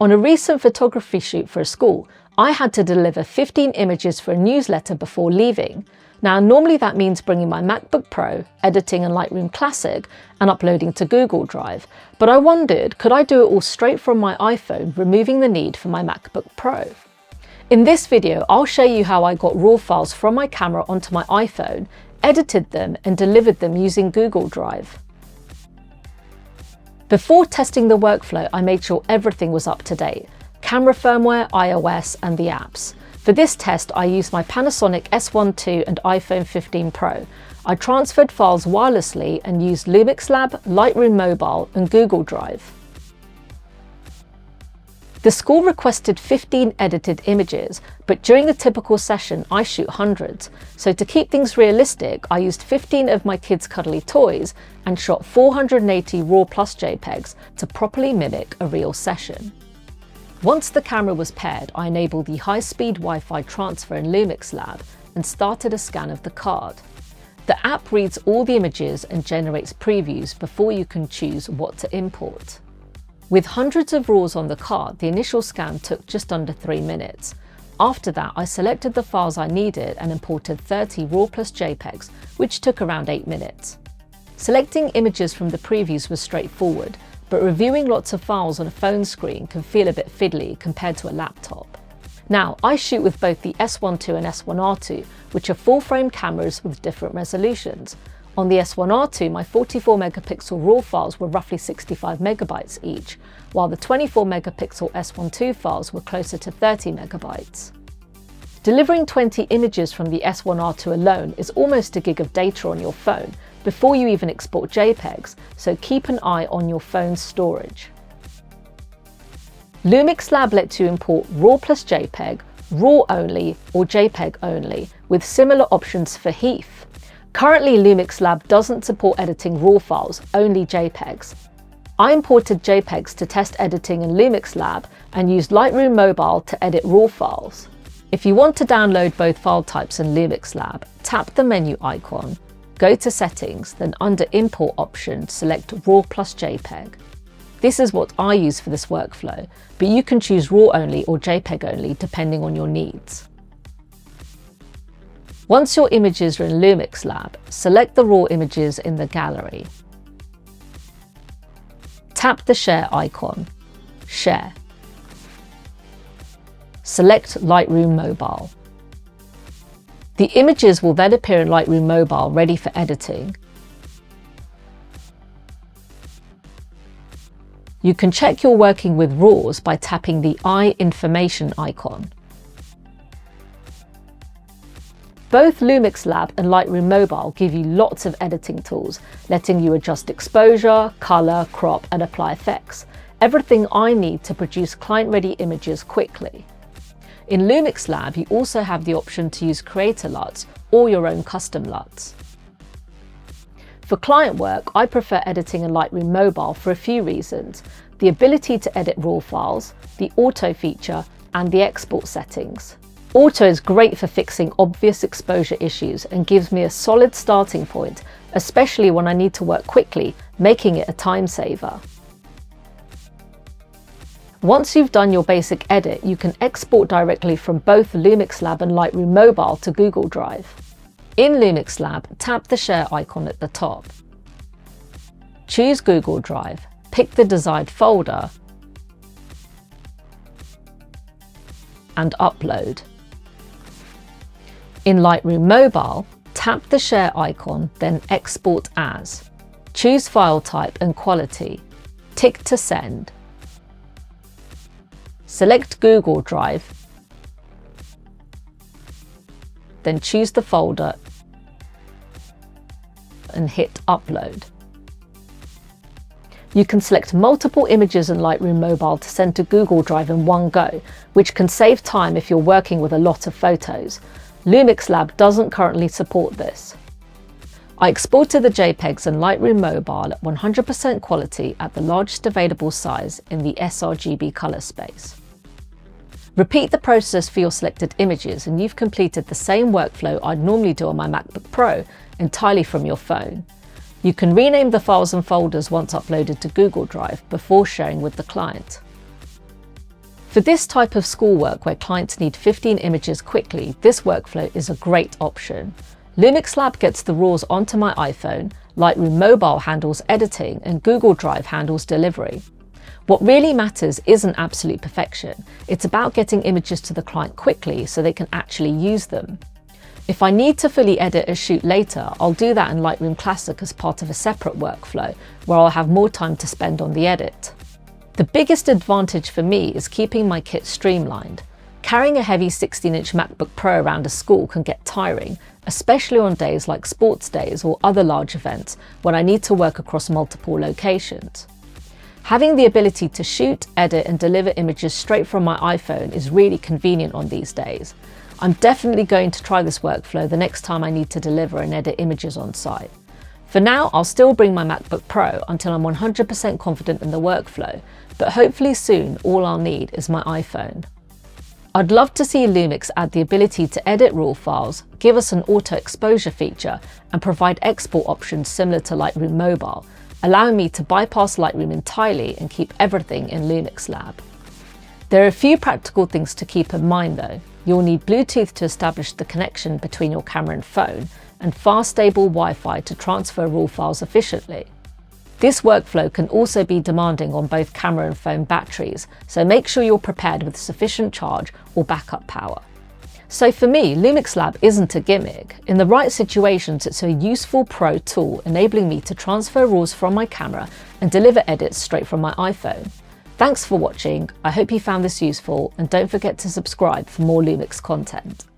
On a recent photography shoot for a school, I had to deliver 15 images for a newsletter before leaving. Now, normally that means bringing my MacBook Pro, editing in Lightroom Classic, and uploading to Google Drive. But I wondered, could I do it all straight from my iPhone, removing the need for my MacBook Pro? In this video, I'll show you how I got RAW files from my camera onto my iPhone, edited them, and delivered them using Google Drive. Before testing the workflow, I made sure everything was up to date: camera firmware, O.I.S, and the apps. For this test, I used my Panasonic S1 II and iPhone 15 Pro. I transferred files wirelessly and used LUMIX Lab, Lightroom Mobile, and Google Drive. The school requested 15 edited images, but during a typical session, I shoot hundreds. So to keep things realistic, I used 15 of my kids' cuddly toys and shot 480 RAW plus JPEGs to properly mimic a real session. Once the camera was paired, I enabled the high-speed Wi-Fi transfer in LUMIX Lab and started a scan of the card. The app reads all the images and generates previews before you can choose what to import. With hundreds of RAWs on the card, the initial scan took just under 3 minutes. After that, I selected the files I needed and imported 30 RAW plus JPEGs, which took around 8 minutes. Selecting images from the previews was straightforward, but reviewing lots of files on a phone screen can feel a bit fiddly compared to a laptop. Now, I shoot with both the S1 II and S1R II, which are full-frame cameras with different resolutions. On the S1R II, my 44 megapixel RAW files were roughly 65 megabytes each, while the 24 megapixel S1 II files were closer to 30 megabytes. Delivering 20 images from the S1R II alone is almost a gig of data on your phone before you even export JPEGs, so keep an eye on your phone's storage. LUMIX Lab lets you import RAW plus JPEG, RAW only, or JPEG only, with similar options for HEIF. Currently, LUMIX Lab doesn't support editing RAW files, only JPEGs. I imported JPEGs to test editing in LUMIX Lab and used Lightroom Mobile to edit RAW files. If you want to download both file types in LUMIX Lab, tap the menu icon, go to Settings, then under Import option, select RAW plus JPEG. This is what I use for this workflow, but you can choose RAW only or JPEG only depending on your needs. Once your images are in LUMIX Lab, select the RAW images in the gallery. Tap the Share icon, Share. Select Lightroom Mobile. The images will then appear in Lightroom Mobile ready for editing. You can check you're working with RAWs by tapping the Eye Information icon. Both LUMIX Lab and Lightroom Mobile give you lots of editing tools, letting you adjust exposure, color, crop, and apply effects. Everything I need to produce client-ready images quickly. In LUMIX Lab, you also have the option to use creator LUTs or your own custom LUTs. For client work, I prefer editing in Lightroom Mobile for a few reasons: the ability to edit RAW files, the auto feature, and the export settings. Auto is great for fixing obvious exposure issues and gives me a solid starting point, especially when I need to work quickly, making it a time saver. Once you've done your basic edit, you can export directly from both LUMIX Lab and Lightroom Mobile to Google Drive. In LUMIX Lab, tap the Share icon at the top. Choose Google Drive, pick the desired folder, and upload. In Lightroom Mobile, tap the Share icon, then Export As. Choose File Type and Quality. Tick to Send. Select Google Drive, then choose the folder and hit Upload. You can select multiple images in Lightroom Mobile to send to Google Drive in one go, which can save time if you're working with a lot of photos. LUMIX Lab doesn't currently support this. I exported the JPEGs in Lightroom Mobile at 100% quality at the largest available size in the sRGB color space. Repeat the process for your selected images and you've completed the same workflow I'd normally do on my MacBook Pro, entirely from your phone. You can rename the files and folders once uploaded to Google Drive before sharing with the client. For this type of schoolwork where clients need 15 images quickly, this workflow is a great option. LUMIX Lab gets the RAWs onto my iPhone, Lightroom Mobile handles editing, and Google Drive handles delivery. What really matters isn't absolute perfection, it's about getting images to the client quickly so they can actually use them. If I need to fully edit a shoot later, I'll do that in Lightroom Classic as part of a separate workflow, where I'll have more time to spend on the edit. The biggest advantage for me is keeping my kit streamlined. Carrying a heavy 16-inch MacBook Pro around a school can get tiring, especially on days like sports days or other large events when I need to work across multiple locations. Having the ability to shoot, edit and deliver images straight from my iPhone is really convenient on these days. I'm definitely going to try this workflow the next time I need to deliver and edit images on site. For now, I'll still bring my MacBook Pro until I'm 100% confident in the workflow, but hopefully soon all I'll need is my iPhone. I'd love to see LUMIX add the ability to edit RAW files, give us an auto exposure feature, and provide export options similar to Lightroom Mobile, allowing me to bypass Lightroom entirely and keep everything in LUMIX Lab. There are a few practical things to keep in mind though. You'll need Bluetooth to establish the connection between your camera and phone, and fast stable Wi-Fi to transfer RAW files efficiently. This workflow can also be demanding on both camera and phone batteries, so make sure you're prepared with sufficient charge or backup power. So for me, LUMIX Lab isn't a gimmick. In the right situations, it's a useful pro tool enabling me to transfer RAWs from my camera and deliver edits straight from my iPhone. Thanks for watching, I hope you found this useful, and don't forget to subscribe for more LUMIX content.